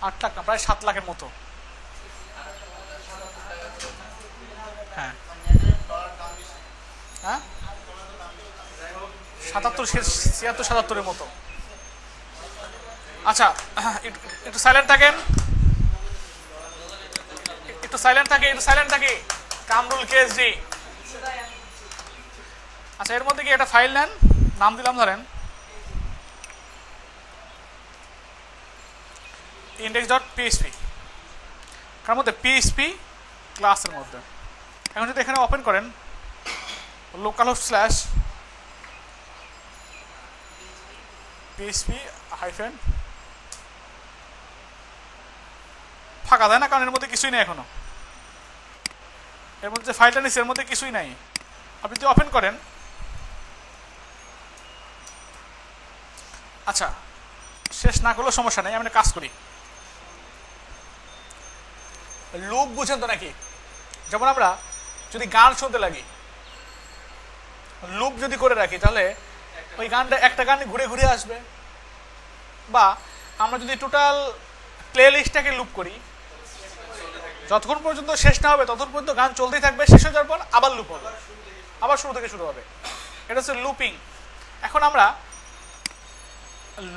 8 লাখ না, প্রায় 7 লাখের মতো। হ্যাঁ হ্যাঁ 77 76 77-এর মতো। আচ্ছা একটু সাইলেন্ট থাকেন, একটু সাইলেন্ট থাকি কামরুল কেএসডি। আচ্ছা এর মধ্যে কি একটা ফাইল নেন, নাম দিলাম ধরেন index.php, কার মধ্যে পিএইচপি ক্লাসের মধ্যে। এখন যদি এখানে ওপেন করেন লোকালহোস্ট স্ল্যাশ পিএইচপি হাইফেন ফাঁকা, দেয় না, কারণ এর মধ্যে কিছুই নেই এখনো। এর মধ্যে যে ফাইলটা নিচ্ছে এর মধ্যে কিছুই নাই। আপনি যদি ওপেন করেন, আচ্ছা শেষ না করলেও সমস্যা নেই, আমি একটা কাজ করি। লুপ বুঝেন তো নাকি? যেমন আমরা যদি গান শুনতে লাগি, লুপ যদি করে রাখি তাহলে ওই গানটা একটা গান ঘুরে ঘুরে আসবে। বা আমরা যদি টোটাল প্লে লিস্টটাকে লুপ করি, যতক্ষণ পর্যন্ত শেষ না হবে ততক্ষণ পর্যন্ত গান চলতেই থাকবে, শেষ হয়ে যাওয়ার পর আবার লুপ হবে, আবার শুরু থেকে শুরু হবে। এটা হচ্ছে লুপিং। এখন আমরা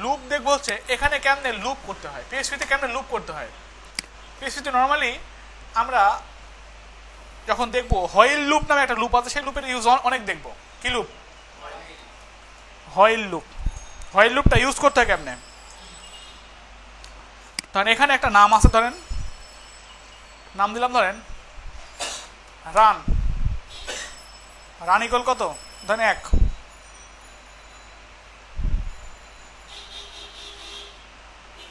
লুপ দেখবো হচ্ছে এখানে কেমনে লুপ করতে হয়, পিএইচপিতে কেমনে লুপ করতে হয়। পিএইচপিতে নর্মালি আমরা যখন দেখবো হোয়াইল লুপ নামে একটা লুপ আছে, সেই লুপের ইউজ অনেক দেখবো। কি লুপ? While loop. হোয়াইল লুপটা ইউজ করতে হয় কেমনে? ধরেন এখানে একটা নাম আছে, ধরেন নাম দিলাম ধরেন রান। রান ইকুয়াল কত? ধরেন 1।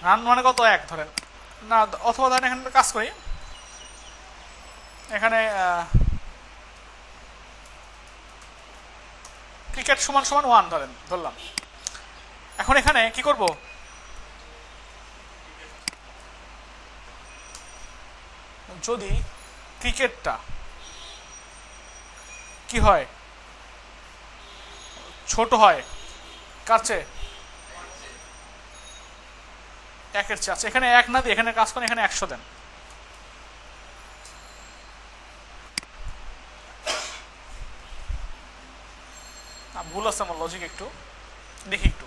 রান মানে কত? 1 ধরেন না, অথবা ধরেন এখানে কাজ করি, এখানে ক্রিকেট সমান সমান 1 ধরলাম। এখন এখানে কি করব? যদি ক্রিকেটটা কি হয়, ছোট হয় কার চেয়ে? 1-এর চেয়ে। আচ্ছা এখানে 1 না দিয়ে এখানে কাজ করেন, এখানে 100 দেন। ভুল আছে আমার লজিক, একটু দেখি একটু।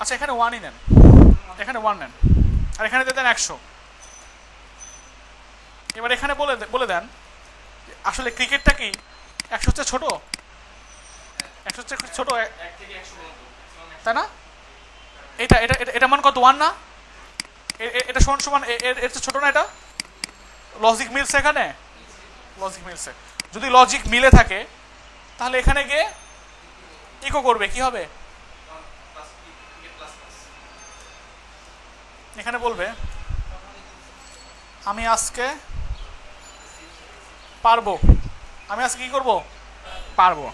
আচ্ছা এখানে 1ই নেন, এখানে 1 নেন, আর এখানে দিয়ে দেন 100। এবার এখানে বলে দেন আসলে ক্রিকেটটা কি 100 চেয়ে ছোট? 100 চেয়ে ছোট, তাই না? এটা এটা এটা মান কত? 1 না? এটা সমান সমান এর চেয়ে ছোট না? এটা লজিক মিলছে, এখানে লজিক মিলছে। যদি লজিক মিলে থাকে তাহলে এখানে গিয়ে ইকো করবে, কি হবে? এখানে বলবে আমি আজকে পারবো, আমি আজকে কি করব? পারবো।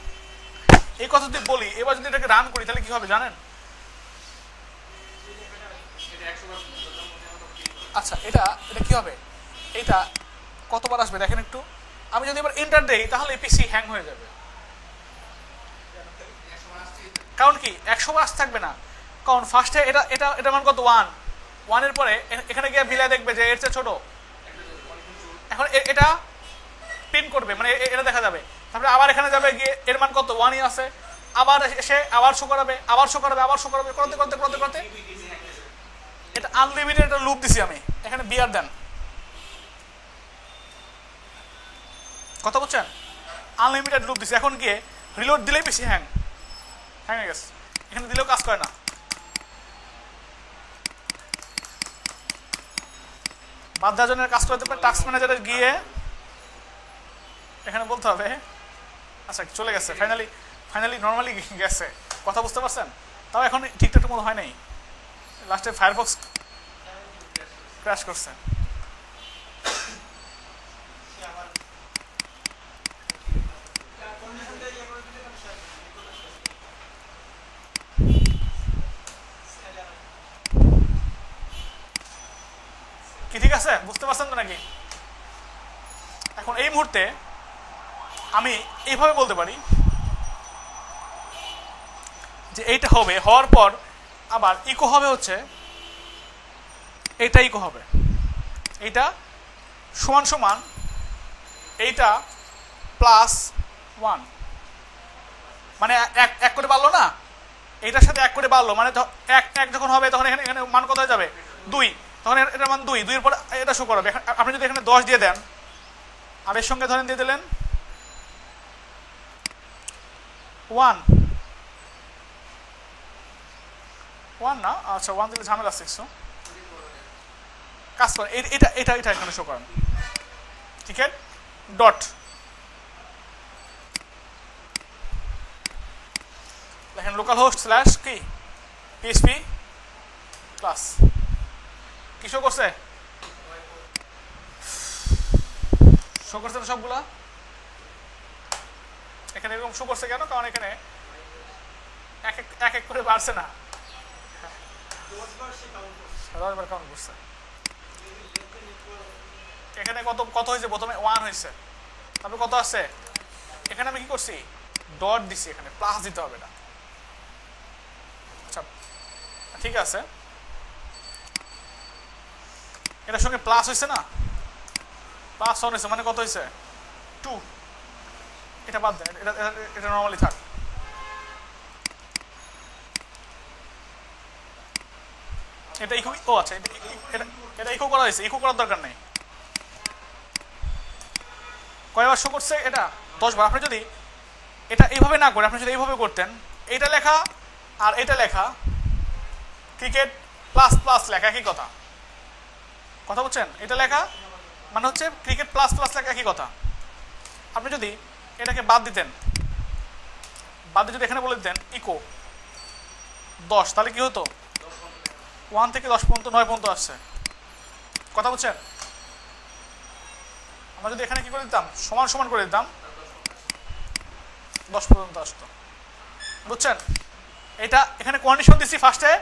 এই কথা যদি বলি, এবার যদি এটাকে রান করি তাহলে কি হবে জানেন? আচ্ছা এটা এটা কি হবে? এটা কতবার আসবে দেখেন একটু। আমি যদি এবার এন্টার দেই তাহলে পিসি হ্যাং হয়ে যাবে। কারণ কি 100 বার আসতে থাকবে না, কারণ ফার্স্টে এটা এটা এটা মান কত? 1 এর পরে এখানে গিয়ে বিলাই দেখবে যে এর চেয়ে ছোট। এখন এটা প্রিন্ট করবে, মানে এটা দেখা যাবে। তারপরে আবার এখানে যাবে, গিয়ে এর মান কত? 1ই আছে। আবার এসে আবার শো করাবে, আবার শো করাবে, আবার শো করাবে, করতে করতে করতে করতে এটা আনলিমিটেড একটা লুপ দিছি আমি। এখানে বিয়ার দেন, কথা বলছেন? আনলিমিটেড লুপ দিছি। এখন গিয়ে রিলোড দিলেই বেশি হ্যাং হয়ে গেছে, এখানে দিলেও কাজ করে না। বাদ দেওয়ার জন্য কাজ করতে পারে টাস্ক ম্যানেজারে গিয়ে এখানে বলতে হবে। আচ্ছা চলে গেছে, ফাইনালি নর্মালি গেছে, কথা বুঝতে পারছেন? তাও এখন ঠিকঠাক মতো হয় নাই, লাস্টে ফায়ারফক্স ক্র্যাশ করছে। কি ঠিক আছে? বুঝতে পারছেন তো নাকি? এখন এই মুহূর্তে আমি এইভাবে বলতে পারি যে এইটা হবে, হওয়ার পর আবার ইকো হবে হচ্ছে এইটা ইকো হবে, এইটা সমান সমান এইটা প্লাস 1, মানে এক করে বাড়লো না, এইটার সাথে এক করে বাড়লো, মানে এক এক যখন হবে তখন এখানে এখানে মান কত হয়ে যাবে 2, তখন এটার মান 2, 2 এর পর এটা শো করাবে। আপনি যদি এখানে 10 দিয়ে দেন আর এর সঙ্গে ধরেন দিয়ে দিলেন 1 না, আচ্ছা 1 দিলে ঝামেলা আছে কিছু, কাজ করেন এটা এটা এটা এখানে শো করেন, ঠিক আছে, ডট লেখেন লোকাল হোস্ট স্ল্যাশ কি পিএইচপি প্লাস, কি শো করছে, শো করছে না সবগুলা, এখানে এরকম শো করছে কেন, কারণ এখানে এক এক করে বাড়ছে না, 10 বার কাউন্ট করছে, এখানে কত কত হয়েছে, প্রথমে 1 হয়েছে, তারপরে কত আছে, এখানে আমি কি করছি ডট দিছি, এখানে প্লাস দিতে হবে না, আচ্ছা ঠিক আছে, এটার সঙ্গে প্লাস হয়েছে না, প্লাস 1 হয়েছে, মানে কত হয়েছে 2, এটা বাদ দেন, এটা এটা নর্মালি থাক, এটা ইকো, ও আচ্ছা এটা ইকো করা হয়েছে, ইকো করার দরকার নেই, কয়বার শো করছে এটা 10 বার। আপনি যদি এটা এইভাবে না করে আপনি যদি এইভাবে করতেন, এইটা লেখা আর এটা লেখা ক্রিকেট প্লাস প্লাস লেখা একই কথা, কথা বলছেন, এটা লেখা মানে হচ্ছে ক্রিকেট প্লাস প্লাস লেখা একই কথা। আপনি যদি এটাকে বাদ দিতেন, বাদ দিয়ে যদি এখানে বলে দিতেন ইকো 10, তাহলে কি হতো 1 থেকে 10 পর্যন্ত 9 পর্যন্ত আসছে, কথা বলছেন। আমরা যদি এখানে কি করে দিতাম সমান সমান করে দিতাম 10 পর্যন্ত আসতো, বুঝছেন। এটা এখানে কন্ডিশন দিছি ফার্স্টে,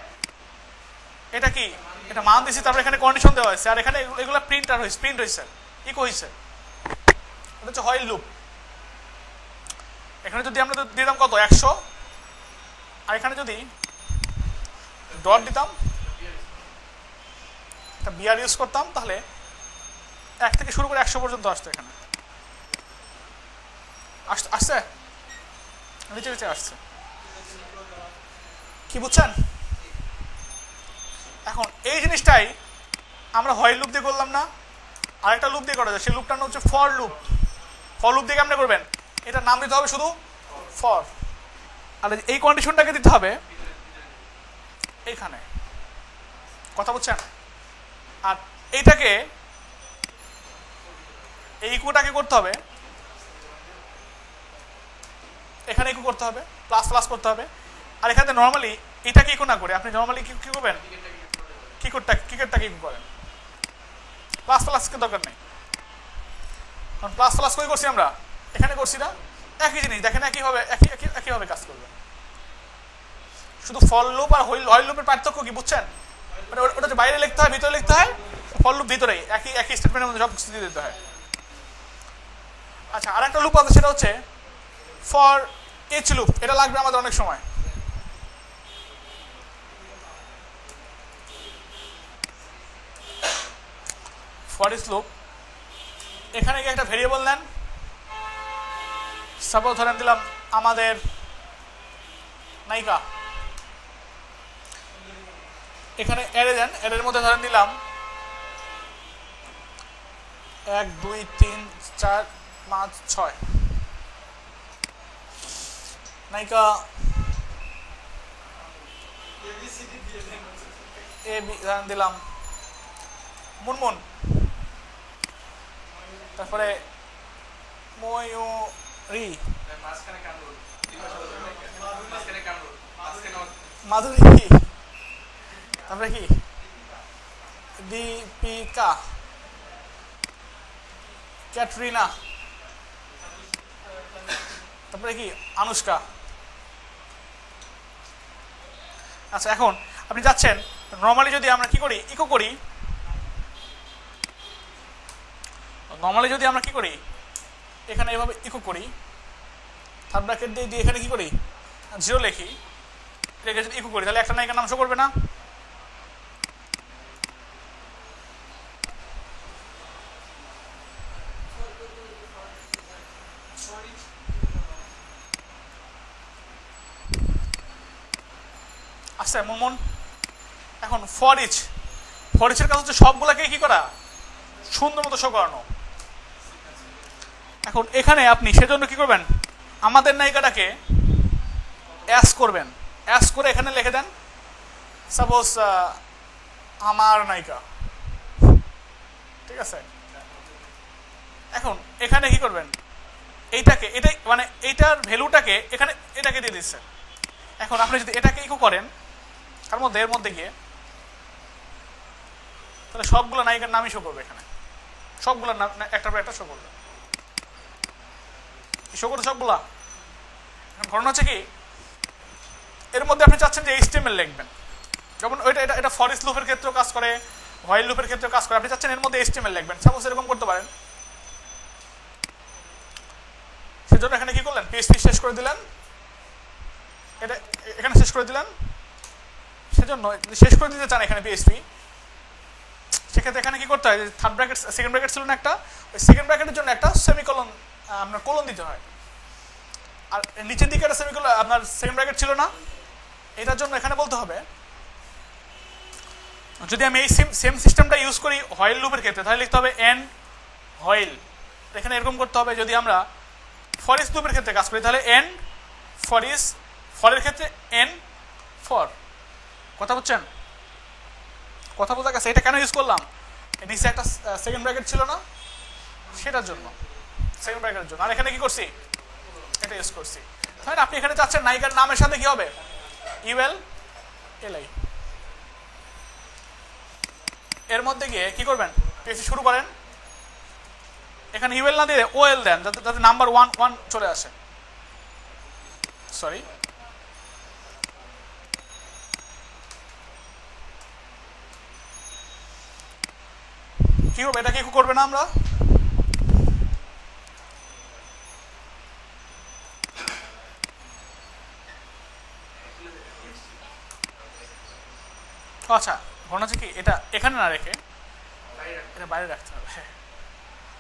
এটা কি এটা মান দিছি, তারপর এখানে কন্ডিশন দেওয়া হয়েছে, আর এখানে এগুলো প্রিন্টার হয়েছে, প্রিন্ট হয়েছে, ইকো হয়েছে, এটা হচ্ছে হোয়াইল লুপ। এখানে যদি আমরা দিতাম কত 100, আর এখানে যদি ডট দিতাম, একটা বিআর ইউজ করতাম, তাহলে 1 থেকে শুরু করে 100 পর্যন্ত আসতো, এখানে আসছে, নিচে নিচে আসছে, কি বুঝছেন। এখন এই জিনিসটাই আমরা হোয়াইল লুপ দিয়ে করলাম না, আরেকটা লুপ দিয়ে করা যায়, সেই লুপটার নাম হচ্ছে ফর লুপ। ফর লুপ দিয়ে কেমনে করবেন, এটার নাম দিতে হবে শুধু ফর, আর এই কন্ডিশনটাকে দিতে হবে এইখানে, কথা বুঝছেন। আর এইটাকে এই ইকুটাকে করতে হবে এখানে, ইকু করতে হবে, প্লাস প্লাস করতে হবে, আর এখানে নর্মালি এটাকে ইকু না করে আপনি নর্মালি কি করবেন, ক্রিকেটটাকে ইকু করেন, প্লাস প্লাসকে দরকার নেই, কারণ প্লাস প্লাস কই করছি আমরা, এখানে করছি না, একই জিনিস দেখেন, একইভাবে কাজ করবে। শুধু ফর লুপ আর হোয়াইল লুপের পার্থক্য কি বুঝছেন, মানে ওটা যে বাইরে লিখতে হয় ভিতরে লিখতে হয়, ফর লুপ ভিতরেই একই স্টেটমেন্টের মধ্যে সব কিছু দিয়ে দিতে হয়। আচ্ছা, আর একটা লুপ আছে, সেটা হচ্ছে ফর ইচ লুপ, এটা লাগবে আমাদের অনেক সময়। ফর ইচ লুপ, এখানে গিয়ে একটা ভেরিয়েবল নেন, সাপোজ ধরেন দিলাম আমাদের নায়িকা, এখানে অ্যারে দেন, অ্যারের মধ্যে ধরেন দিলাম 1 2 3 4 5 6, নায়িকা এ বি ধরেন দিলাম মুনমুন, তারপরে ময়ূরী, মাধুরী, তারপরে কি দীপিকা, ক্যাটরিনা, তারপরে কি আনুষ্কা। আচ্ছা, এখন আপনি যাচ্ছেন নর্মালি যদি আমরা কি করি ইকো করি, নর্মালি যদি আমরা কি করি এখানে এইভাবে ইকো করি, থার্ড ব্র্যাকেট দিয়ে এখানে কি করি 0 লিখি, রেখে যদি ইকো করি, তাহলে একটা নায়িকার নাম শো করবে না, আসছে মুনমুন? এখন ফর ইচের কাজ হচ্ছে সবগুলাকে কি করা, সুন্দর মতো শো করানো। এখন এখানে আপনি সেজন্য কি করবেন, আমাদের নায়িকাটাকে অ্যাস করবেন, অ্যাস করে এখানে লিখে দেন সাপোজ আমার নায়িকা, ঠিক আছে। এখন এখানে কি করবেন, এইটাকে এটাই মানে এইটার ভ্যালুটাকে এখানে এটাকে দিয়ে দিচ্ছে। এখন আপনি যদি এটাকে ইকো করেন তার মধ্যে এর মধ্যে গিয়ে, তাহলে সবগুলো নায়িকার নামই শো করবে এখানে, সবগুলোর নাম একটার পর একটা শো করবে, শো করতে সবগুলা। এখন ঘটনা হচ্ছে কি, এর মধ্যে আপনি চাচ্ছেন যে HTML লিখবেন, যেমন ওইটা এটা ফর ইচ লুপের ক্ষেত্রেও কাজ করে, হোয়াইল লুপের ক্ষেত্রেও কাজ করে। আপনি চাচ্ছেন এর মধ্যে HTML লিখবেন, সাপোজ এরকম করতে পারেন। সেজন্য এখানে কি করলেন, PHP শেষ করে দিলেন, এটা এখানে শেষ করে দিলেন। সেজন্য শেষ করে দিতে চান এখানে PHP, সেক্ষেত্রে এখানে কি করতে হয়, থার্ড ব্র্যাকেট সেকেন্ড ব্র্যাকেট ছিল না একটা, ওই সেকেন্ড ব্র্যাকেটের জন্য একটা সেমিকোলন আপনার কোলন দিতে হয়। আর নিচের দিকে একটা সেমিকোলন আপনার সেকেন্ড ব্র্যাকেট ছিল না, এটার জন্য এখানে বলতে হবে, যদি আমি এই সেম সিস্টেমটা ইউজ করি হোয়াইল লুপের ক্ষেত্রে, তাহলে লিখতে হবে এন্ড হোয়াইল। এখানে এরকম করতে হবে। যদি আমরা ফর ইচ লুপের ক্ষেত্রে কাজ করি তাহলে এন্ড ফর ইচ, ফরের ক্ষেত্রে এন্ড ফর। কথা বুঝছেন? কথা বোঝা গেছে? এটা কেন ইউজ করলাম, নিচে একটা সেকেন্ড ব্র্যাকেট ছিল না, সেটার জন্য, সেকেন্ড ব্র্যাকেটের জন্য। আর এখানে কি করছি, এটা ইউজ করছি। তাহলে আপনি এখানে চাচ্ছেন নায়িকার নামের সাথে কি হবে, ULLI। এর মধ্যে গিয়ে কি করবেন, PHP শুরু করেন, এখানে UL না দিয়ে OL দেন, যাতে নাম্বার 1 চলে আসে। সরি, কি হবে, এটা কি করবে না আমরা, আচ্ছা ঘটনা হচ্ছে কি, এটা এখানে না রেখে এটা বাইরে রাখতে হবে,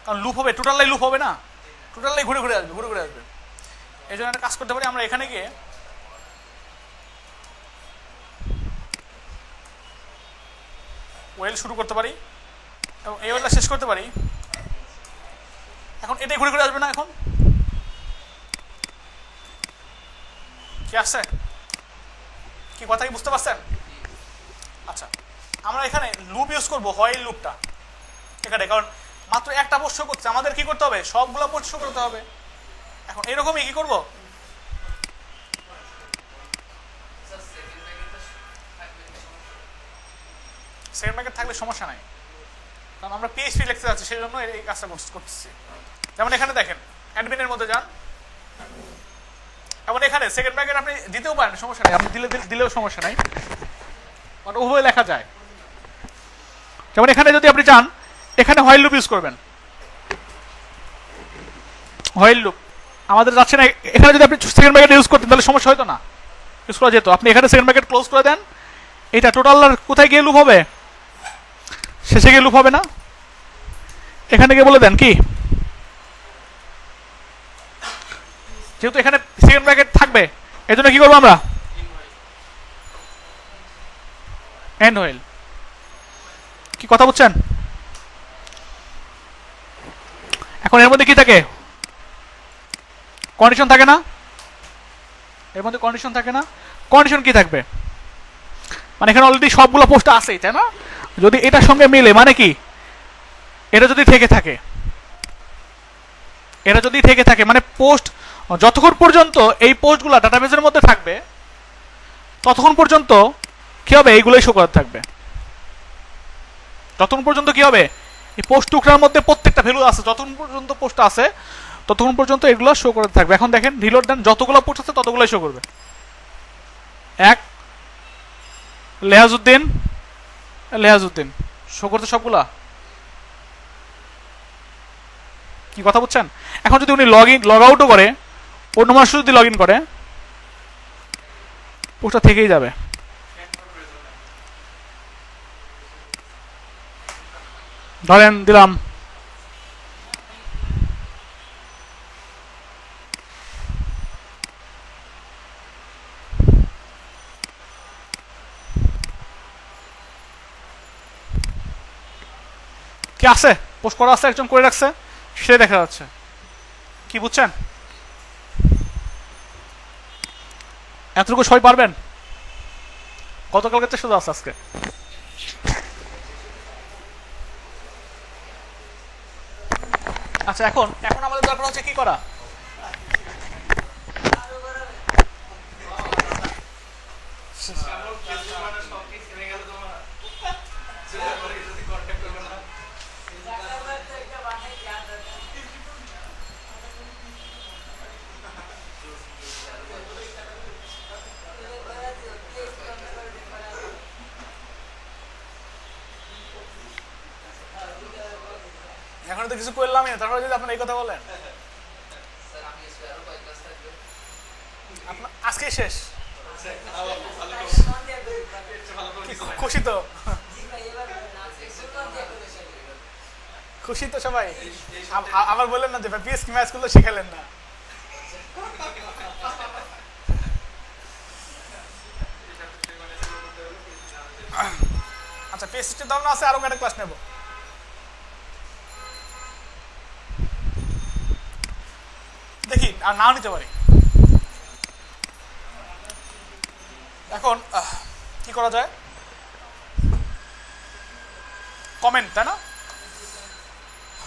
কারণ লুপ হবে, টোটালাই লুপ হবে না, টোটালাই ঘুরে ঘুরে আসবে, ঘুরে ঘুরে আসবে। এই জন্য একটা কাজ করতে পারি আমরা, এখানে গিয়ে ওয়েল শুরু করতে পারি এবং এই ওয়েলটা শেষ করতে পারি। এখন এটাই ঘুরে ঘুরে আসবে না, এখন কি আসছে, কি কথা কি বুঝতে পারছেন? আচ্ছা, আমরা এখানে লুপ ইউজ করবো, হোয়াইল লুপটা এখানে, কারণ মাত্র একটা পোস্ট শো করছে, আমাদের কি করতে হবে, সবগুলো পোস্ট শো করতে হবে। এখন এরকমই কি করবো, সেকেন্ড ব্র্যাকেট থাকলে সমস্যা নাই, কারণ আমরা PHP লিখতে যাচ্ছি, সেই জন্য এই কাজটা করতেছি। যেমন এখানে দেখেন, অ্যাডমিনের মধ্যে যান, এবং এখানে সেকেন্ড ব্র্যাকেট আপনি দিতেও পারেন, সমস্যা নেই, আপনি দিলেও সমস্যা নাই, মানে উভয় লেখা যায়। যেমন এখানে যদি আপনি চান, এখানে হোয়াইল লুপ ইউজ করবেন, হোয়াইল লুপ আমাদের যাচ্ছে না, এখানে যদি আপনি সেকেন্ড ব্র্যাকেট ইউজ করতেন তাহলে সমস্যা হতো না, ইউজ করা যেত। আপনি এখানে সেকেন্ড ব্র্যাকেট ক্লোজ করে দেন, এটা টোটাল কোথায় গিয়ে লুপ হবে, শেষে গিয়ে লুপ হবে না, এখানে গিয়ে বলে দেন কি, যেহেতু এখানে সেকেন্ড ব্র্যাকেট থাকবে, এই জন্য কি করবো আমরা, এন্ড হোয়াইল। কি কথা বুঝছেন? এখন এর মধ্যে কি থাকে, কন্ডিশন থাকে না, এর মধ্যে কন্ডিশন থাকে না, কন্ডিশন কি থাকবে, মানে এখানে অলরেডি সবগুলো পোস্ট আছেই, তাই না? যদি এটার সঙ্গে মিলে, মানে কি, এটা যদি থেকে থাকে, এটা যদি থেকে থাকে, মানে পোস্ট যতক্ষণ পর্যন্ত এই পোস্টগুলো ডাটাবেসের মধ্যে থাকবে ততক্ষণ পর্যন্ত কি হবে, এইগুলোই শো করা থাকবে। ততক্ষণ পর্যন্ত কি হবে, এই পোস্ট টুকরার মধ্যে প্রত্যেকটা ভ্যালু আছে, যতক্ষণ পর্যন্ত পোস্ট আছে ততক্ষণ পর্যন্ত এগুলো শো করতে থাকবে। এখন দেখেন রিলোড দেন, যতগুলো পোস্ট আছে ততগুলোই শো করবে। এক লেহাজউদ্দিন শো করতে সবগুলা, কি কথা বুঝছেন? এখন যদি উনি লগ আউটও করে, অন্য মানুষ যদি লগ ইন করে, পোস্টটা থেকেই যাবে। ধরেন দিলাম কি আছে, পোস্ট করা আছে, একজন করে রাখছে, সে দেখা যাচ্ছে। কি বুঝছেন? এতটুকু সবাই পারবেন? গতকালকে তো শুধু আছে, আজকে আচ্ছা। এখন এখন আমাদের দরকার হচ্ছে কি করা, এখন তো কিছু করলামই না, তারপরে যদি আপনার এই কথা বলেন, আপনার আজকেই শেষ। খুশি তো, খুশি তো সবাই। আবার বললেন না যে পিএসকে ম্যাচ করলে শিখালেন না। আচ্ছা, পিএসসির ধারণা আছে, আরো একটা ক্লাস নেব। দেখি আর নাও নিতে পারি। এখন কি করা যায়, কমেন্ট, তাই না?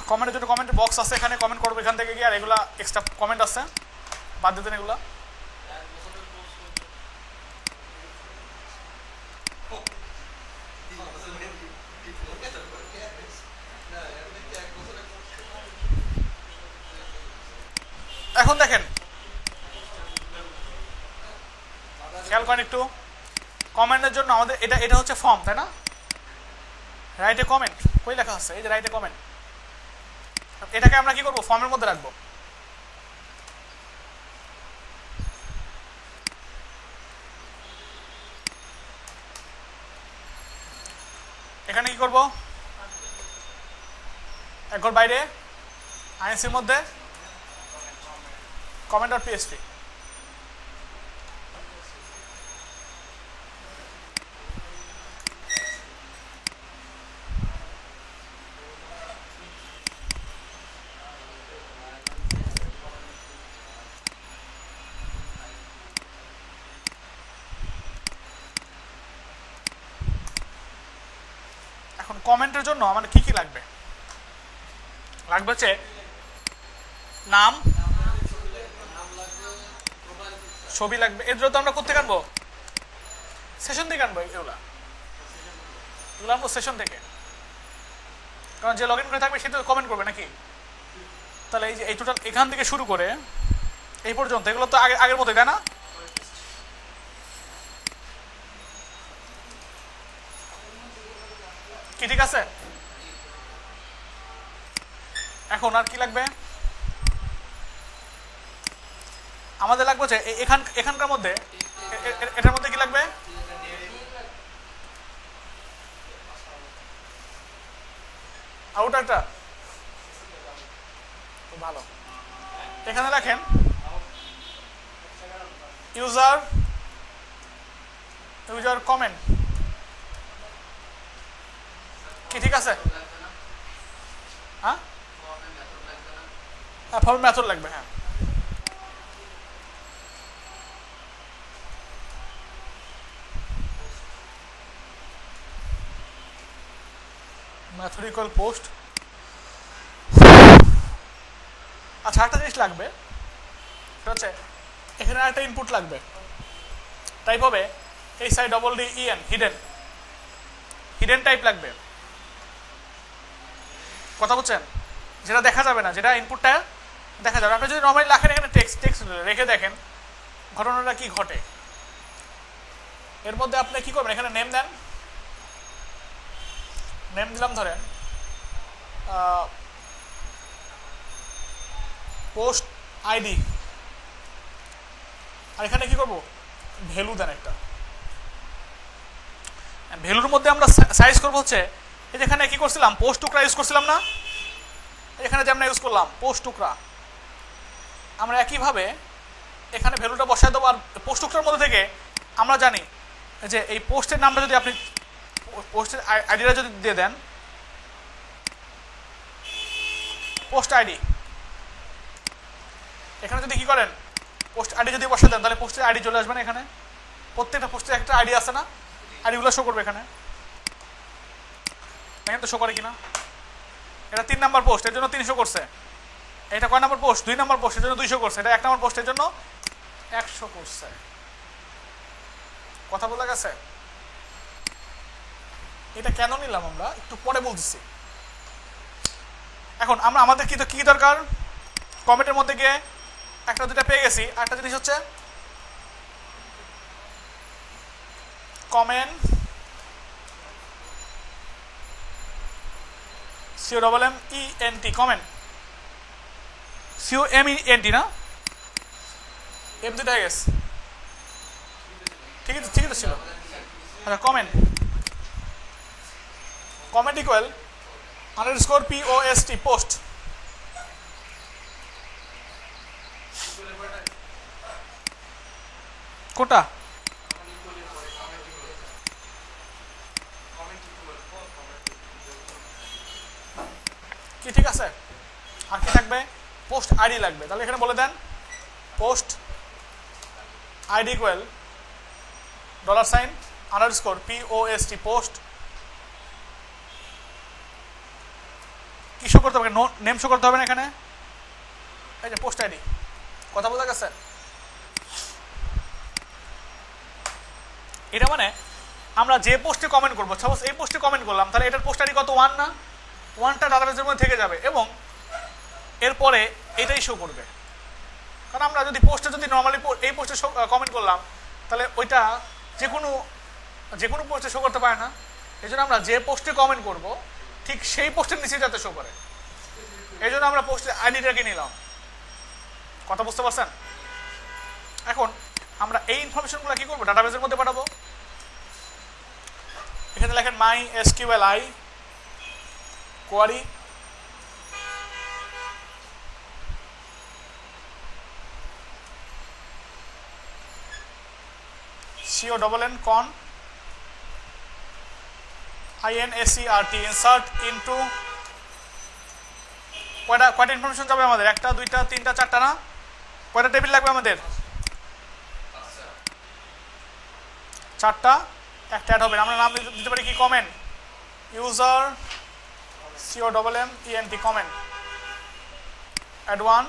কমেন্টের জন্য কমেন্টের বক্স আছে, এখানে কমেন্ট করবো এখান থেকে গিয়ে, আর এগুলা এক্সট্রা কমেন্ট আছে, বাদ দিতেন এগুলা। এখন দেখেন, খেয়াল করেন একটু, কমেন্টের জন্য আমাদের এটা এটা হচ্ছে ফর্ম, তাই না? রাইটে কমেন্ট কই লেখা আছে, এই যে রাইটে কমেন্ট, এটাকে আমরা কি করবো, ফর্মের মধ্যে রাখবো। এখানে কি করবো, একবার বাইরে আইএনসির মধ্যে কমেন্ট ডট পিএসপি, এখন কমেন্টের জন্য আমাদের কি কি লাগবে, লাগবে হচ্ছে নাম, ছবি লাগবে। এর জন্য আমরা কোথেকে আনবো, সেশন থেকে আনবো, এগুলো আনবো সেশন থেকে, কারণ যে লগ ইন করে থাকবে সে তো কমেন্ট করবে নাকি। তাহলে এই যে এই টোটাল এখান থেকে শুরু করে এই পর্যন্ত, এগুলো তো আগের মতোই, তাই না? কি ঠিক আছে? এখন আর কি লাগবে, আমাদের লাগবে হচ্ছে এখানকার মধ্যে, এটার মধ্যে কি লাগবে, আউটারটা ভালো। এখানে রাখেন ইউজার কমেন্ট, কি ঠিক আছে? হ্যাঁ, ফর্ম মেথড লাগবে, হ্যাঁ। Method equal post. আচ্ছা, একটা জিনিস লাগবে, সেটা হচ্ছে এখানে একটা ইনপুট লাগবে, টাইপ হবে HIDDEN, হিডেন টাইপ লাগবে। কথা বলছেন, যেটা দেখা যাবে না, যেটা ইনপুটটা দেখা যাবে। আপনি যদি নর্মালি লেখেন এখানে টেক্সট রেখে দেখেন ঘটনাটা কি ঘটে। এর মধ্যে আপনি কি করবেন, এখানে নেম দেন, নেম দিলাম ধরেন পোস্ট আইডি, আর এখানে কি করব, ভ্যালু দেন একটা। ভ্যালুর মধ্যে আমরা সাইজ করবো হচ্ছে এই যেখানে কি করছিলাম, পোস্ট টুকরা ইউজ করছিলাম না, এখানে যে আমরা ইউজ করলাম পোস্ট টুকরা, আমরা একইভাবে এখানে ভ্যালুটা বসায় দেবো। আর পোস্ট টুকরার মধ্যে থেকে আমরা জানি যে এই পোস্টের নামটা যদি আপনি পোস্টের আইডিটা যদি দিয়ে দেন, পোস্ট আইডি, এখানে যদি কি করেন পোস্ট আইডি যদি বসে দেন তাহলে পোস্টের আইডি চলে আসবে না। এখানে প্রত্যেকটা পোস্টের একটা আইডি আছে না, আইডিগুলো শো করবে এখানে। দেখেন তো শো করে কিনা। এটা 3 নাম্বার পোস্ট, এর জন্য 300 করছে। এটা কয় নাম্বার পোস্ট? 2 নাম্বার পোস্ট, এর জন্য 200 করছে। এটা 1 নাম্বার পোস্টের জন্য 100 করছে। কথা বোঝা গেছে? এটা কেন নিলাম আমরা একটু পরে বলতেছি। এখন আমরা আমাদের কি দরকার, কমেন্টের মধ্যে গিয়ে একটা দুটা পেয়ে গেছি। একটা জিনিস হচ্ছে কমেন্ট COMMENT, কমেন্ট COMENT না, এম দুটা গেছে, ঠিকই তো ছিল। আচ্ছা, কমেন্ট ইকুয়াল _POST, পোস্ট। কোনটা? কি ঠিক আছে? আর কি থাকবে? পোস্ট আইডি লাগবে। তাহলে এখানে বলে দেন post ID equal $_POST, post. কি শো করতে হবে? নেম শো করতে হবে না এখানে। এই যে পোস্ট আইডি। কথা বোঝা গেছে? এটা মানে আমরা যে পোস্টে কমেন্ট করবো, সাপোজ এই পোস্টে কমেন্ট করলাম, তাহলে এটার পোস্ট আইডি কত? 1 না? 1টা ডাটাবেসের মধ্যে থেকে যাবে এবং এরপরে এটাই শো করবে। কারণ আমরা যদি পোস্টে যদি নর্মালি এই পোস্টে কমেন্ট করলাম তাহলে ওইটা যে কোনো পোস্টে শো করতে পারে না। এই জন্য আমরা যে পোস্টে কমেন্ট করব ঠিক সেই পোস্টের নিচে যাতে শো করে, এই জন্য আমরা পোস্টের আইডিটাকে নিলাম। কথা বুঝতে পারছেন? এখন আমরা এই ইনফরমেশনগুলো কি করবো? ডাটাবেসের মধ্যে পাঠাবো। এখানে লেখেন MySQLi query CONN INSERT, insert into, কয়টা ইনফরমেশন যাবে আমাদের? 1টা 2টা 3টা 4টা না? কয়টা টেবিল লাগবে আমাদের? 4টা, একটা অ্যাড হবে। আমরা নাম দিতে পারি কি? Comment user COMMENT, comment add 1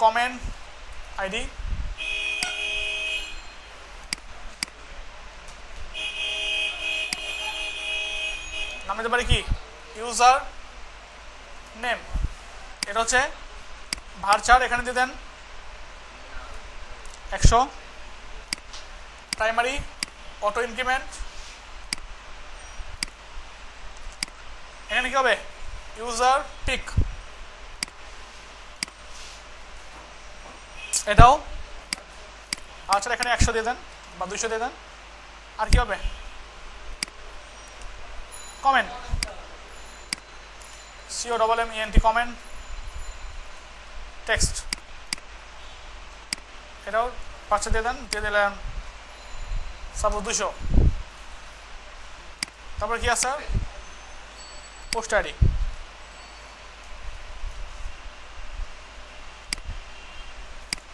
comment ID, নাম দিতে পারি কি? User name. এটা হচ্ছে ভার্চার, এখানে দিয়ে দেন 100। প্রাইমারি অটো ইনক্রিমেন্ট, এখানে কি হবে? User pic. এটাও আচ্ছা, এখানে 100 দিয়ে দেন বা 200 দিয়ে দেন। আর কি হবে? Comment COMMENT, comment text. এটাও 500 দিয়ে দেন, দিয়ে দিলেন সাপোজ 200। তারপর কি আছে? Post ID.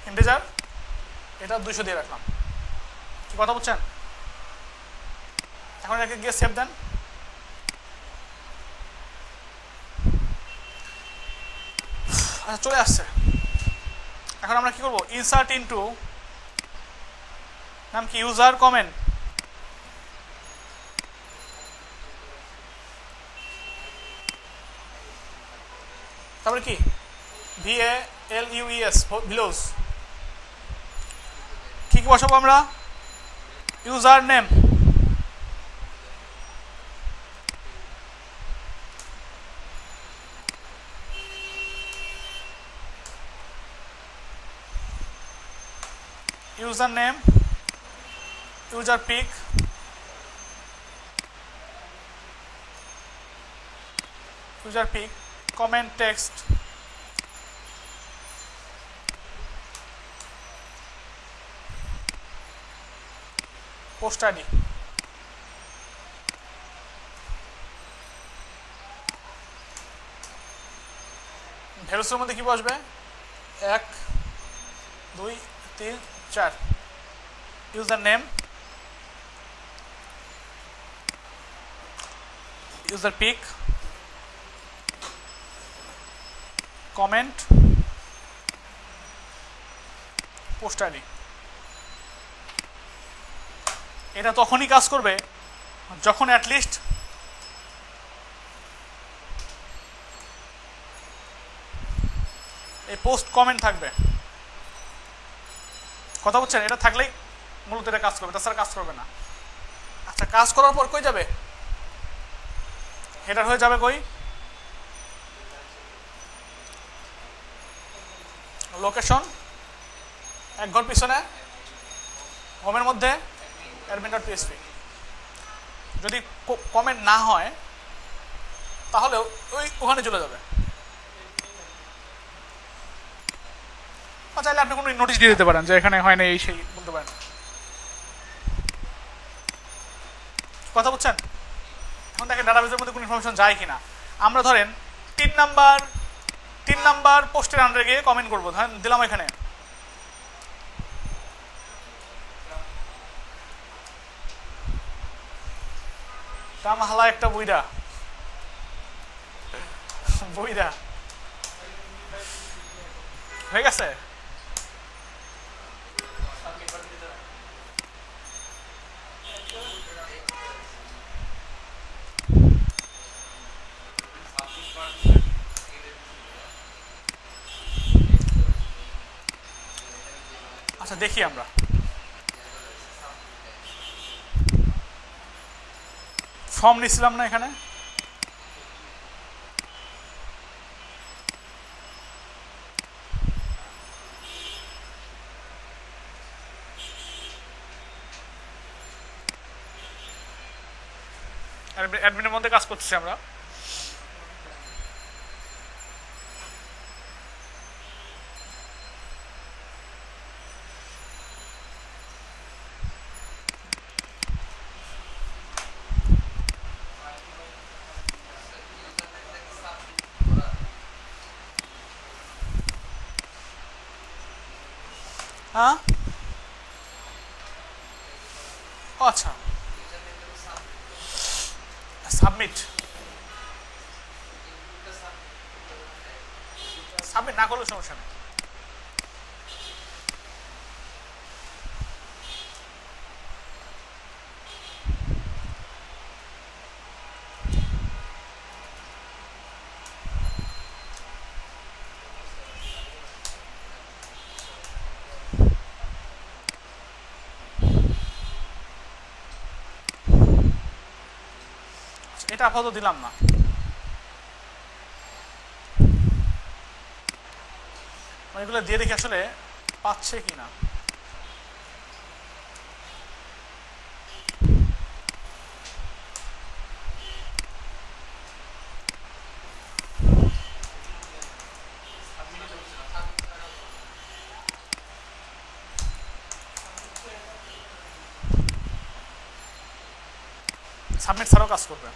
ইন্টিজার, এটা 200 দিয়ে রাখলাম। কি কথা বলছেন? এখন এটাকে গিয়ে সেভ দেন। আচ্ছা, চলে আসছে। এখন আমরা কি করব? ইনসার্ট ইনটু, নাম কি? ইউজার কমেন্ট, তারপরে কি? VALUES, ভিলোস। কি বসাবো আমরা? User name, user name, user pic, comment text, post ID. ভ্যালুসের মধ্যে কি বসবে? 1 2 3 4 user name, user pic, comment, post ID. এটা তখনই কাজ করবে যখন অ্যাটলিস্ট এই পোস্ট কমেন্ট থাকবে। কথা বলছেন? এটা থাকলেই মূলত এটা কাজ করবে, তাছাড়া কাজ করবে না। আচ্ছা, কাজ করার পর কই যাবে? হেডার হয়ে যাবে কই? লোকেশন, এক ঘর পিছনে, হোমের মধ্যে admin.php। যদি কমেন্ট না হয় তাহলে ওখানে চলে যাবে। চাইলে আপনি কোনো নোটিশ দিয়ে দিতে পারেন যে এখানে হয় না, এই সেই বলতে পারেন। কথা বুঝছেন? এখন দেখেন ডাটাবেসের মধ্যে কোনো ইনফরমেশন যায় কিনা। আমরা ধরেন 3 নাম্বার পোস্টের আন্ডারে গিয়ে কমেন্ট করবো, ধরেন দিলাম এখানে কামহালা একটা বইরা হয়ে গেছে। আচ্ছা দেখি আমরা ফর্ম নিছিলাম না এখানে? অ্যাডমিনের মধ্যে কাজ করতেছি আমরা। হ্যাঁ, আচ্ছা সাবমিট না করলে সমস্যা নেই। এটা আপাতত দিলাম না। এগুলো দিয়ে দেখি আসলে পাচ্ছে কিনা। সাবমিট ছাড়াও কাজ করবে।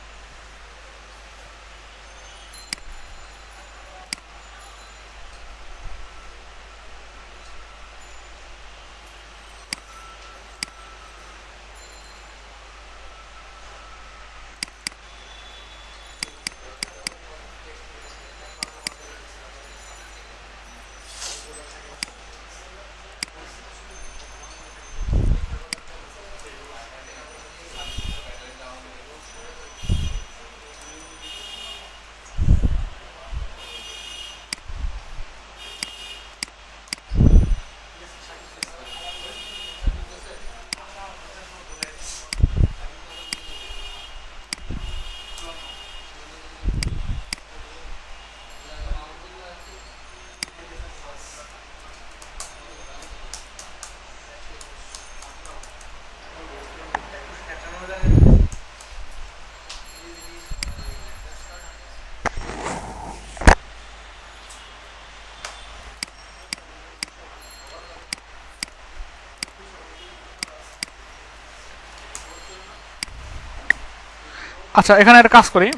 আচ্ছা এখানে একটা কাজ করি,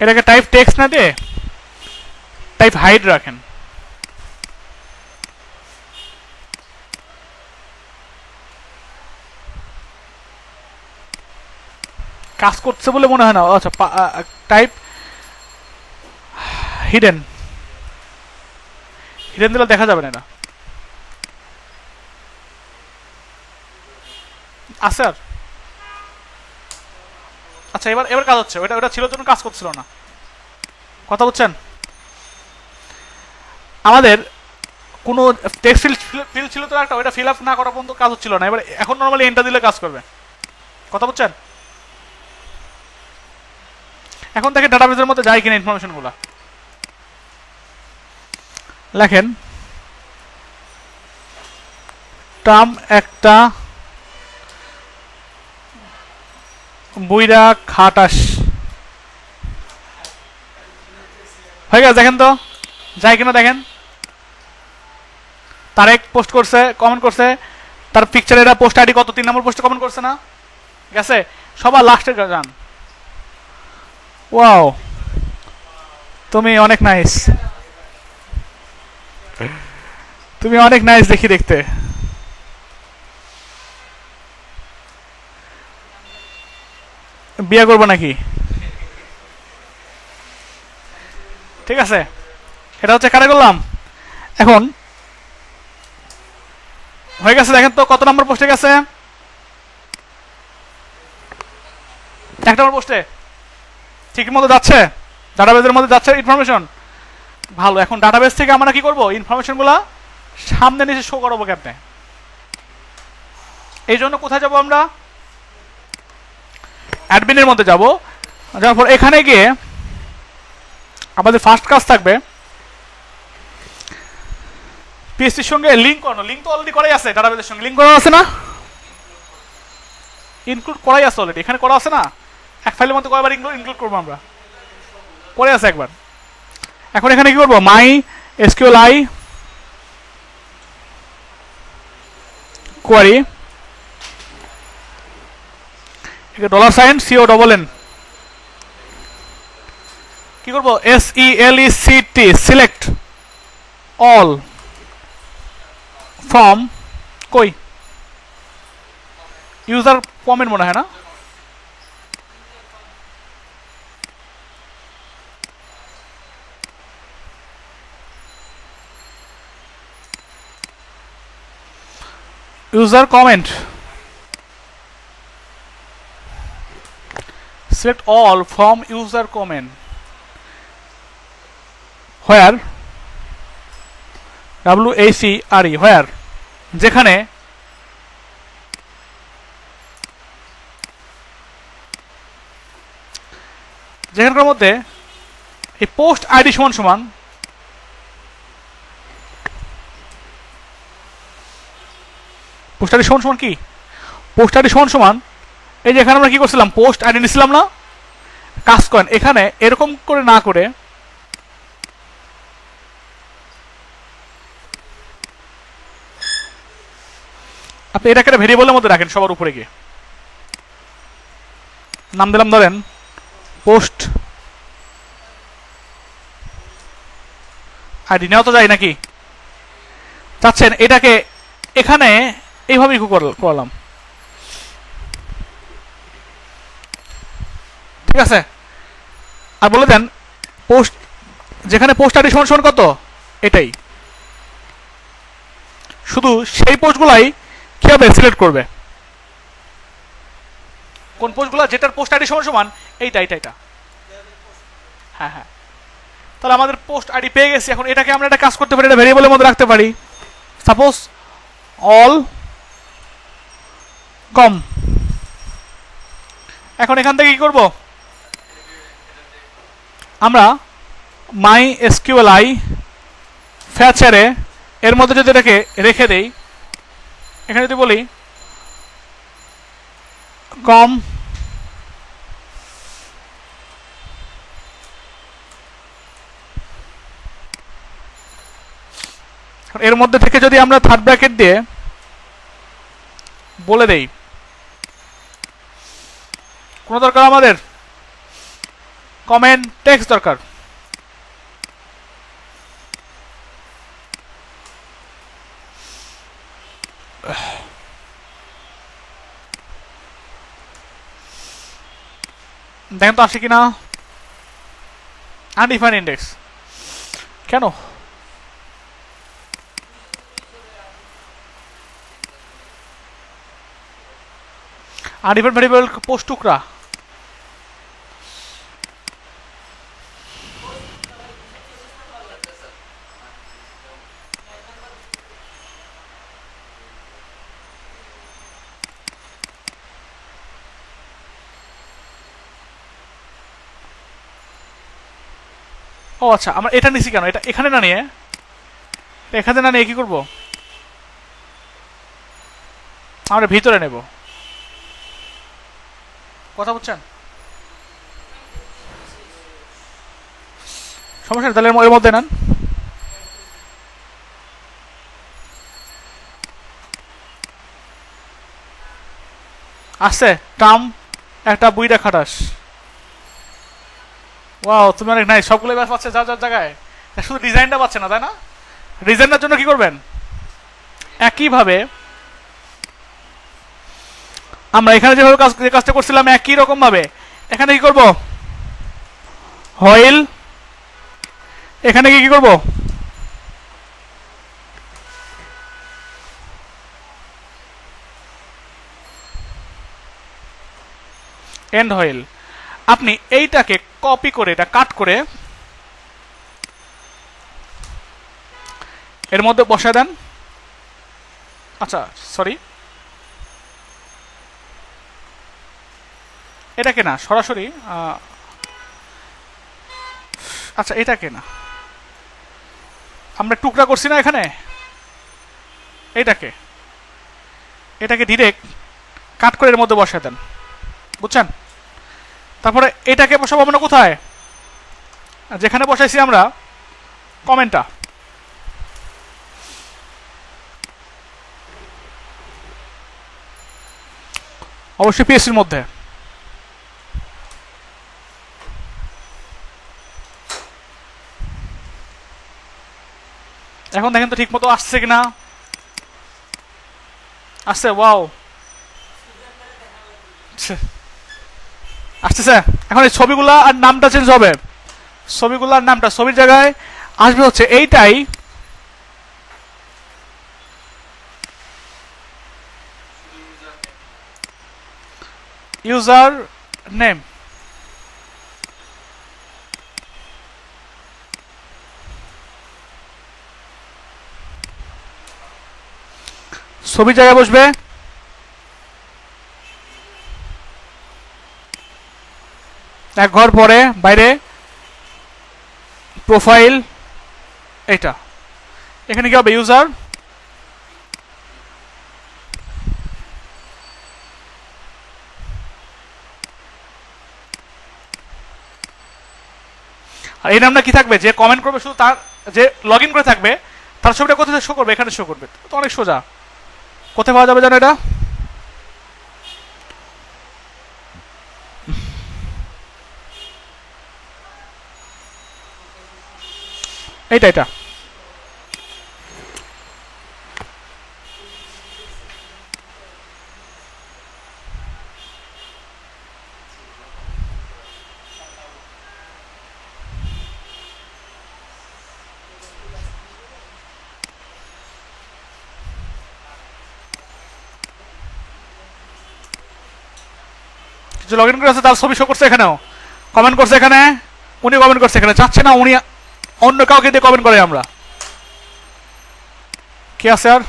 এটাকে টাইপ টেক্সট না দিয়ে টাইপ হাইড রাখেন। কাজ করছে বলে মনে হয় না। আচ্ছা, টাইপ হিডেন, হিডেন দিলে দেখা যাবে না। এটা আছে আর আচ্ছা, এবার এবার কাজ হচ্ছে। ওটা ওটা ছিল জন্য কাজ করছিল না। কথা বুঝছেন? আমাদের কোনো টেক্সট ফিল ছিল তো একটা, ওইটা ফিল আপ না করা পর্যন্ত কাজ হচ্ছিল না। এবার এখন নর্মালি এন্টার দিলে কাজ করবে। কথা বুঝছেন? এখন দেখে ডাটাবেসের মধ্যে যায় কিনা ইনফরমেশনগুলো। লেখেন টার্ম একটা বুইরা খাটাস, হয়ে গেছে। দেখেন তো যায় কিনা দেখেন। তারেক পোস্ট করছে, কমেন্ট করছে, তার পিকচার এটা পোস্ট আইডি কত 3 নম্বর পোস্টে কমেন্ট করছে না? গেছে। সবার লাস্টে যান। ওয়াও, তুমি অনেক নাইস, তুমি অনেক নাইস দেখি দেখতে। বিয়ে করবো নাকি? ঠিক আছে, এটা হচ্ছে কারে করলাম। এখন হয়ে গেছে। দেখেন তো কত নম্বর পোস্টে গেছে? 1 নম্বর পোস্টে ঠিক মতো যাচ্ছে, ডাটাবেসের মধ্যে যাচ্ছে ইনফরমেশন। ভালো। এখন ডাটাবেস থেকে আমরা কি করব? ইনফরমেশনগুলো সামনে নিচে শো করাবো কেমনে? এই জন্য কোথায় যাব আমরা? অ্যাডমিনের মধ্যে যাব। যাওয়ার পর এখানে গিয়ে আমাদের ফার্স্ট কাজ থাকবে পিএসসির সঙ্গে লিঙ্ক করানো। লিঙ্ক তো অলরেডি করাই আছে, ডাটাবেসের সঙ্গে লিঙ্ক করা আছে না? ইনক্লুড করাই আছে অলরেডি, এখানে করা আছে না? এক ফাইলের মধ্যে কয়বার ইনক্লুড করবো আমরা? করে আছে একবার। এখন এখানে কি করবো? মাই এসকিউএলআই কোয়ারি $sign CONN কি করবো? SELECT সিলেক্ট অল ফ্রম কই ইউজার কমেন্ট মনে হয় না? user comment, select all from user comment where WACRE where যেখানে যেখানকার মধ্যে এই পোস্ট আইডি সমান সমান পোস্ট আইডি সমান সমান কি? পোস্ট আইডি সমান সমান এই যে এখানে আমরা কি করছিলাম? পোস্ট আইডি নিছিলাম না? কাজ করেন এখানে এরকম করে না করে আপনি এটাকে একটা ভেরিয়েবলের মধ্যে রাখেন। সবার উপরে গিয়ে নাম দিলাম ধরেন পোস্ট আইডি। নেওয়া তো যায় নাকি? চাচ্ছেন এটাকে এখানে এইভাবে ইকো করলাম। ঠিক আছে। আর বলে দেন পোস্ট যেখানে পোস্ট আইডি সমান সমান কত, এটাই শুধু সেই পোস্টগুলাই কি হবে? সিলেক্ট করবে। কোন পোস্টগুলো? যেটার পোস্ট আইডি সমান সমান এইটা এইটা এটা। হ্যাঁ হ্যাঁ, তাহলে আমাদের পোস্ট আইডি পেয়ে গেছি। এখন এটাকে আমরা একটা কাজ করতে পারি, এটা ভেরিয়েবলের মধ্যে রাখতে পারি। সাপোজ অল কম। এখন এখান থেকে কি করব? আমরা মাই এসকিউএলআই ফ্যাচারে এর মধ্যে যদি এটাকে রেখে দেই, এখানে যদি বলি কম এর মধ্যে থেকে যদি আমরা থার্ড ব্র্যাকেট দিয়ে বলে দেই, কোন দরকার আমাদের কমেন্ট টেক্সট দরকার। দেখেন তো আসে কিনা। আনডিফাইন্ড ইন্ডেক্স কেন? আনডিফাইন্ড ভ্যারিয়েবল পোস্ট টুকরা। ও আচ্ছা, আমরা এটা নিছি কেন? এটা এখানে না নিয়ে, এখানে না নিয়ে কি করব? আমরা ভিতরে নেব। কথা বুঝছেন? সমস্যা নেই, তাহলে এর মধ্যে নেন। আসছে টার্ম একটা বুইটা খাটাস। ওয়াও, তুমি অনেক নাই, সবগুলো ব্যাস পাচ্ছে যার যার জায়গায়, শুধু ডিজাইনটা পাচ্ছে না, তাই না? ডিজাইনটার জন্য কি করবেন? একইভাবে আমরা এখানে যেভাবে যে কাজটা করছিলাম একই রকম ভাবে এখানে কি করব? হয়েল। এখানে কি করব? And where. আপনি এইটাকে কপি করে এটা কাট করে এর মধ্যে বসায় দেন। আচ্ছা সরি, এটাকে না, সরাসরি আচ্ছা এটাকে না, আমরা টুকরা করছি না এখানে, এটাকে ডিরেক্ট কাট করে এর মধ্যে বসায় দেন, বুঝছেন? তারপরে এটাকে বসাবো আমরা কোথায়? যেখানে বসাইছি আমরা কমেন্টটা, অবশ্যই পিএসসির মধ্যে। এখন দেখেন তো ঠিক মতো আসছে কিনা। আসছে, ওয়াও আসতেছে। এখন এই ছবিগুলা আর নামটা চেঞ্জ হবে, ছবিগুলার নামটা, ছবির জায়গায় আসবে হচ্ছে এইটাই ইউজার নেম। ছবির জায়গায় বসবে এক ঘর পরে বাইরে প্রোফাইল, এটা এখানে কি হবে? ইউজার। আর এই নামটা কি থাকবে? যে কমেন্ট করবে শুধু তার, যে লগ ইন করে থাকবে তার ছবিটা কোথায় শো করবে? এখানে শো করবে। তো অনেক সোজা। কোথায় পাওয়া যাবে জানো এটা? এইটা এটা যে লগ ইন করে আছে তার ছবি শো করছে এখানেও, কমেন্ট করছে এখানে, উনি কমেন্ট করছে এখানে, চাচ্ছে না উনি অন্য কাউকে দিয়ে কমেন্ট করে। আমরা কি আছে আর?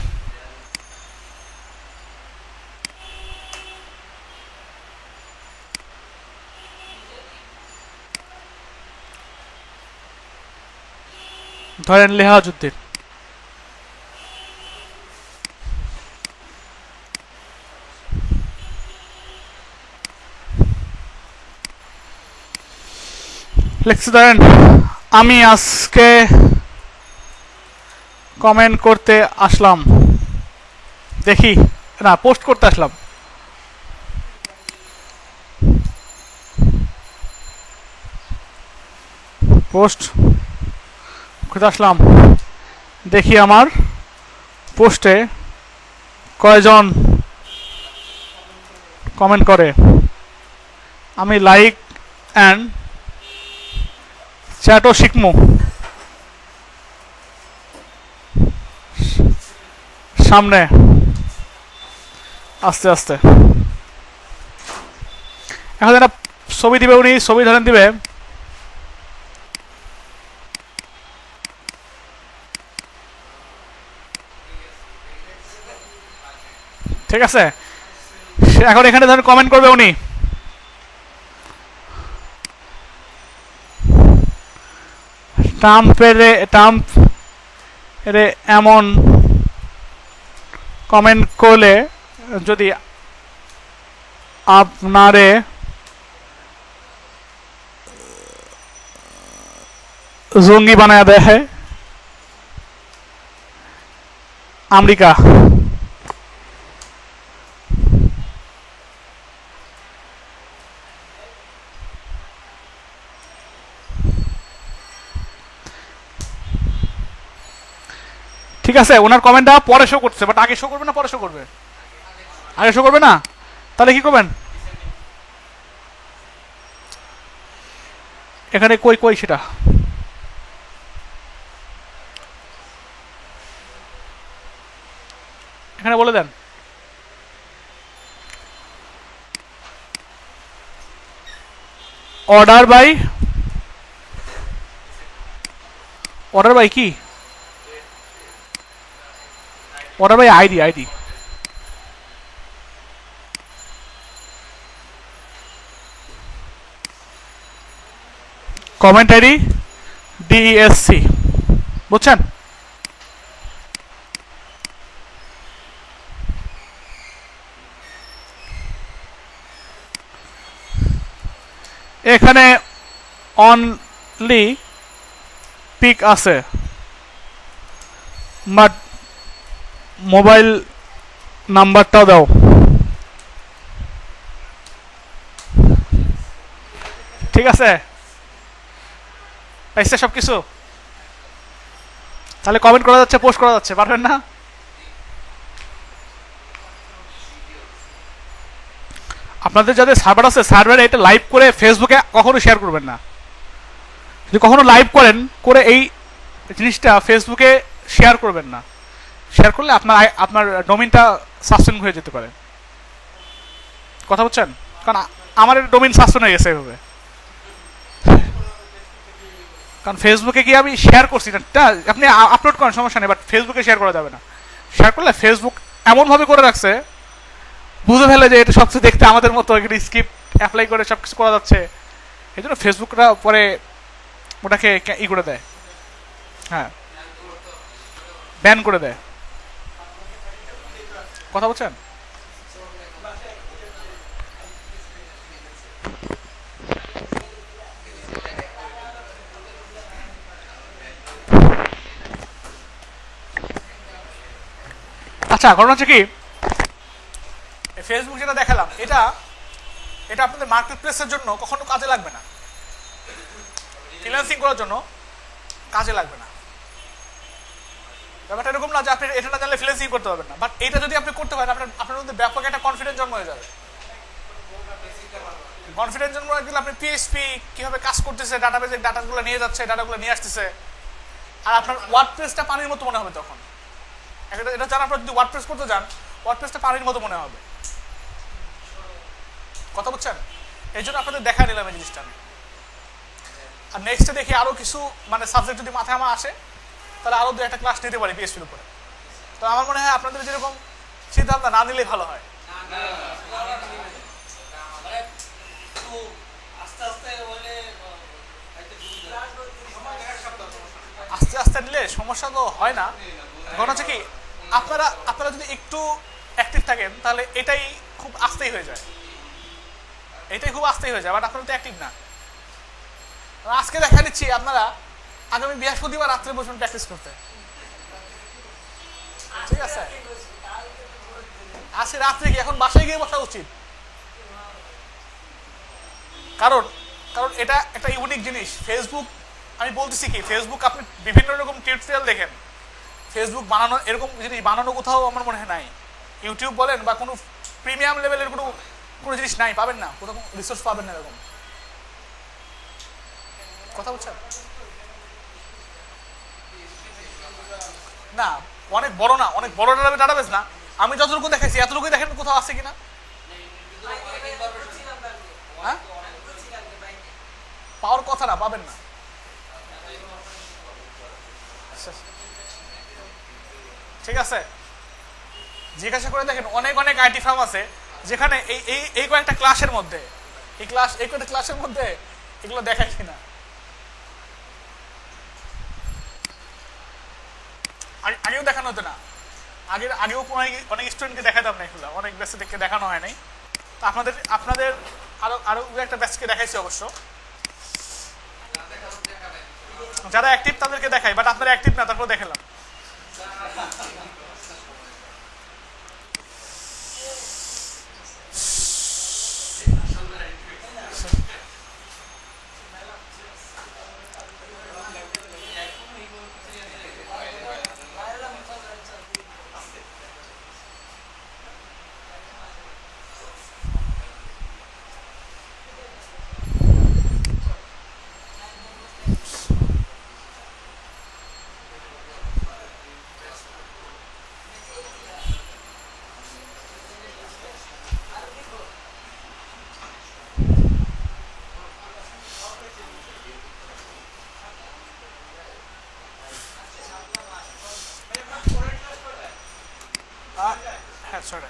ধরেন লেহাজউদ্দিন, লিখছে ধরেন আমি আজকে কমেন্ট করতে আসলাম, দেখি না পোস্ট করতে আসলাম। পোস্ট করতে আসলাম, দেখি আমার পোস্টে কয়জন কমেন্ট করে। আমি লাইক অ্যান্ড চ্যাটও শিখমু। সামনে আস্তে আস্তে এখন একটা ছবি দিবে, উনি ছবি ধরেন দিবে, ঠিক আছে। এখন এখানে ধরেন কমেন্ট করবে উনি, ট্রাম্পের এমন কমেন্ট করলে যদি আপনারে জঙ্গি বানায় দেয় আমেরিকা। ঠিক আছে, ওনার কমেন্টটা পরে শো করছে, বাট আগে শো করবে না পরে শো করবে? আগে শো করবে না, তাহলে কি করবেন? এখানে কই কই সেটা এখানে বলে দেন। অর্ডার বাই কি? Order by ID comment ID DSC, বুঝছেন? এখানে অনলি পিক আছে, বাট মোবাইল নাম্বারটাও দাও। ঠিক আছে, পাইছে সব কিছু? তাহলে কমেন্ট করা যাচ্ছে, পোস্ট করা যাচ্ছে, পারবেন না? আপনাদের যাদের সার্ভার আছে, সার্ভারে এটা লাইভ করে ফেসবুকে কখনো শেয়ার করবেন না। যদি কখনো লাইভ করেন করে এই জিনিসটা ফেসবুকে শেয়ার করবেন না। শেয়ার করলে আপনার ডোমেইনটা সাসপেন্ড হয়ে যেতে পারে। কথা বলছেন? কারণ আমার ডোমেইন সাসপেন্ড হয়ে গেছে এভাবে, কারণ ফেসবুকে গিয়ে আমি শেয়ার করছি না। আপনি আপলোড করেন সমস্যা নেই, বাট ফেসবুকে শেয়ার করা যাবে না। শেয়ার করলে ফেসবুক এমনভাবে করে রাখছে, বুঝে ফেলে যে এটা সবকিছু দেখতে আমাদের মতো স্ক্রিপ্ট অ্যাপ্লাই করে সবকিছু করা যাচ্ছে। এই জন্য ফেসবুকরা পরে ওটাকে ই করে দেয়, হ্যাঁ, ব্যান করে দেয়। কথা বলছেন? আচ্ছা, ঘটনা হচ্ছে কি, ফেসবুক যেটা দেখালাম, এটা আপনাদের মার্কেট প্লেসের জন্য কখনো কাজে লাগবে না, ফ্রিল্যান্সিং করার জন্য কাজে লাগবে না। ব্যাপারটা এরকম না যে আপনি এটা না জানলে ফ্রিল্যান্সিং করতে পারবেন না, বাট এটা যদি আপনি করতে পারেন, আপনার মধ্যে ব্যাপক একটা কনফিডেন্স জন্ম হয়ে যাবে। কনফিডেন্স জন্ম হয়ে গেলে আপনি পিএইচপি কিভাবে কাজ করতেছে, ডাটাবেজে ডাটাগুলো নিয়ে যাচ্ছে, ডাটাগুলো নিয়ে আসতেছে, আর আপনার ওয়ার্ডপ্রেসটা পানির মতো মনে হবে তখন। এটা যারা আপনারা যদি ওয়ার্ডপ্রেস করতে যান, ওয়ার্ডপ্রেসটা পানির মতো মনে হবে। কথা বলছেন? এই জন্য আপনাদের দেখা নিলাম এই জিনিসটা আমি। আর নেক্সটে দেখি আরো কিছু মানে সাবজেক্ট যদি মাথায় আমার আসে, তাহলে আরো 2-1টা ক্লাস নিতে পারি পিএইচপির উপরে। তো আমার মনে হয় আপনাদের যেরকম চিন্তা ভাবনা না নিলেই ভালো হয়। আস্তে আস্তে নিলে সমস্যা তো হয় না। ঘটনা হচ্ছে কি, আপনারা যদি একটু অ্যাক্টিভ থাকেন তাহলে এটাই খুব আস্তেই হয়ে যায়, বাট আপনারা তো অ্যাক্টিভ না। আজকে দেখা দিচ্ছি আপনারা আগামী বৃহস্পতিবার রাত্রে বসবেন প্র্যাকটিস করতে, ঠিক আছে? আজকে রাত্রে কি এখন বাসায় গিয়ে বসা উচিত, কারণ এটা একটা ইউনিক জিনিস। ফেসবুক আমি বলতেছি কি, ফেসবুক আপনি বিভিন্ন রকম টিউটোরিয়াল দেখেন, ফেসবুক বানানো এরকম জিনিস বানানো কোথাও আমার মনে হয় নাই। ইউটিউব বলেন বা কোনো প্রিমিয়াম লেভেলের কোনো কোনো জিনিস নাই, পাবেন না, কোথাও রিসোর্স পাবেন না এরকম। কথা বলছেন না, অনেক বড় না, অনেক বড় ডাটাবেস না। আমি যতটুকু দেখাইছি এতটুকুই দেখেন কোথাও আছে কিনা। হ্যাঁ, পাওয়ার কথা না, পাবেন না। ঠিক আছে, জিজ্ঞাসা করে দেখেন, অনেক অনেক আইটি ফার্ম আছে যেখানে এই এই এই কয়েকটা ক্লাসের মধ্যে, এই কয়েকটা ক্লাসের মধ্যে এগুলো দেখায় কিনা। আগেও দেখানো হতো না, আগেও অনেক স্টুডেন্টকে দেখাতাম না এগুলো, অনেক ব্যাচকে দেখানো হয় নাই। তো আপনাদের আপনাদের আরো আরো একটা ব্যাচকে দেখাইছি অবশ্য, যারা অ্যাক্টিভ তাদেরকে দেখাই, বাট আপনারা অ্যাক্টিভ না, তারপর দেখালাম। হ্যাঁ, সরি।